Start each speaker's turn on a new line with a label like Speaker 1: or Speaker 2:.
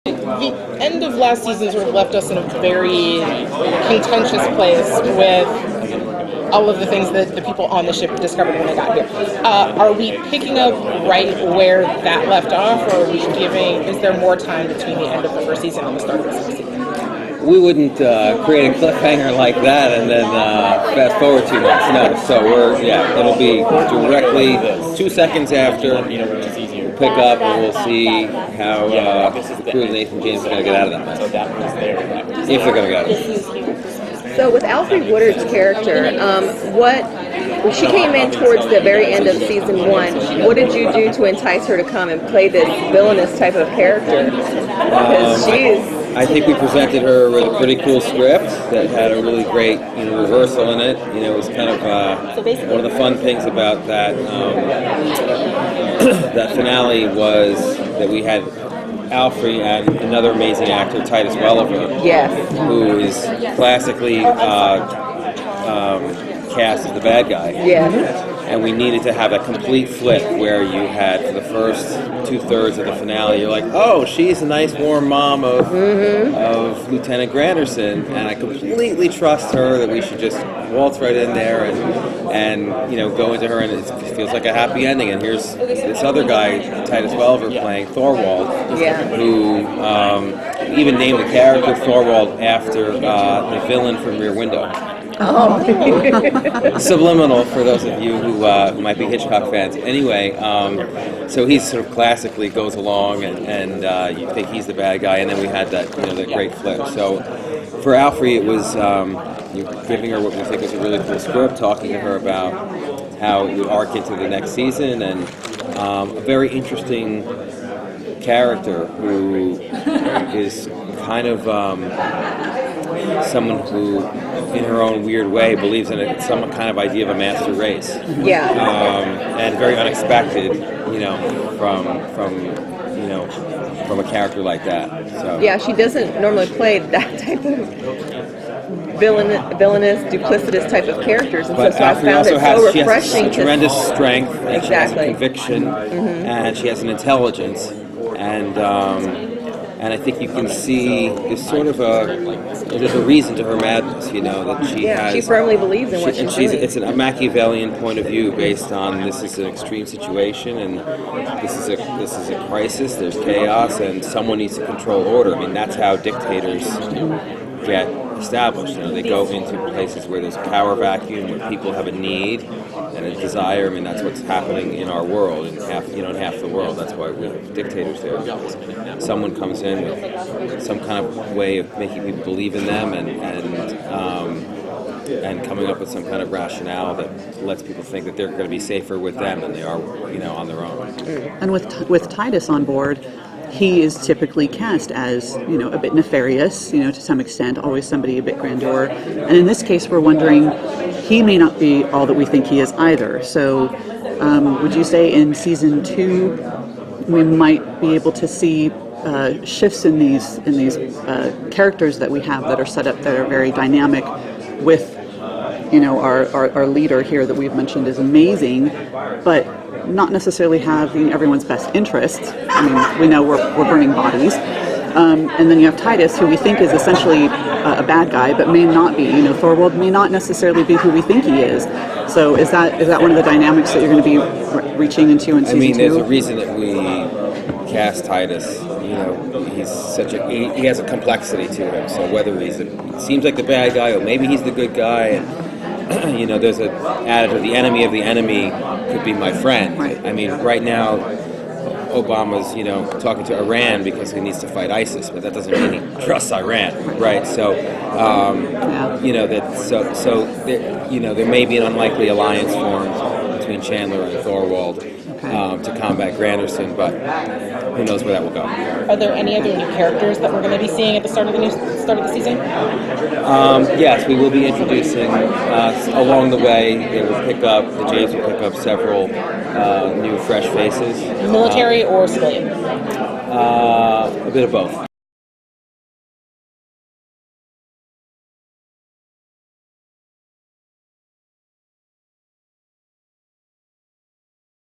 Speaker 1: The end of last season sort of left us in a very contentious place with all of the things that the people on the ship discovered when they got here. Are we picking up right where that left off, or are we is there more time between the end of the first season and the start of the second season?
Speaker 2: We wouldn't create a cliffhanger like that and then fast forward 2 months. No, so it'll be directly 2 seconds after. We'll pick up and we'll see how Crew and Nathan James are going to get out of that mess. If they're going to get out of it.
Speaker 3: So with Alfre Woodard's character, she came in towards the very end of season 1. What did you do to entice her to come and play this villainous type of character? Because
Speaker 2: I think we presented her with a pretty cool script that had a really great, reversal in it. It was kind of one of the fun things about that that finale was that we had Alfre and another amazing actor, Titus Welliver, who is classically cast as the bad guy. And we needed to have a complete flip where you had, for the first 2/3 of the finale, you're like, oh, she's a nice warm mom of Lieutenant Granderson, and I completely trust her that we should just waltz right in there and go into her, and it feels like a happy ending. And here's this other guy, Titus Welliver, playing Thorwald, who even named the character Thorwald after the villain from Rear Window. Subliminal for those of you who might be Hitchcock fans. Anyway, so he sort of classically goes along, and you think he's the bad guy, and then we had that that great flip. So for Alfre, it was giving her what we think was a really cool script, talking to her about how it would arc into the next season, and a very interesting character who is kind of someone who, in her own weird way, believes in some kind of idea of a master race. And very unexpected, from a character like that. So
Speaker 3: she doesn't normally play that type of villainous, duplicitous type of characters, and so I found it so refreshing.
Speaker 2: She has tremendous strength, and she has a conviction, and she has an intelligence, and I think you can see there's sort of there's a reason to her madness, that she has.
Speaker 3: She firmly believes in what she's doing.
Speaker 2: It's a Machiavellian point of view based on this is an extreme situation, and this is a crisis. There's chaos, and someone needs to control order. I mean, that's how dictators get established. They go into places where there's a power vacuum, where people have a need and a desire. I mean, that's what's happening in our world, in half the world. That's why we have dictators there. Someone comes in with some kind of way of making people believe in them, and coming up with some kind of rationale that lets people think that they're going to be safer with them than they are, on their own.
Speaker 4: And with Titus on board, he is typically cast as, a bit nefarious, to some extent, always somebody a bit grandeur. And in this case, we're wondering, he may not be all that we think he is either. So would you say in season 2, we might be able to see shifts in these characters that we have that are set up that are very dynamic with, our leader here that we've mentioned is amazing, but not necessarily having everyone's best interests. I mean, we know we're burning bodies. And then you have Titus, who we think is essentially a bad guy, but may not be. Thorwald may not necessarily be who we think he is. So is that one of the dynamics that you're going to be reaching into in season 2?
Speaker 2: I mean, there's a reason that we cast Titus. He has a complexity to him. So whether it seems like the bad guy, or maybe he's the good guy, and there's an adage, the enemy of the enemy could be my friend.
Speaker 4: Right.
Speaker 2: I mean, right now, Obama's, talking to Iran because he needs to fight ISIS, but that doesn't mean he trusts Iran, right? So, there may be an unlikely alliance formed between Chandler and Thorwald to combat Granderson, but who knows where that will go.
Speaker 1: Are there any other new characters that we're going to be seeing at the start of the season?
Speaker 2: Yes, we will be introducing along the way. The Jays will pick up several new, fresh faces.
Speaker 1: Military or civilian?
Speaker 2: A bit of both.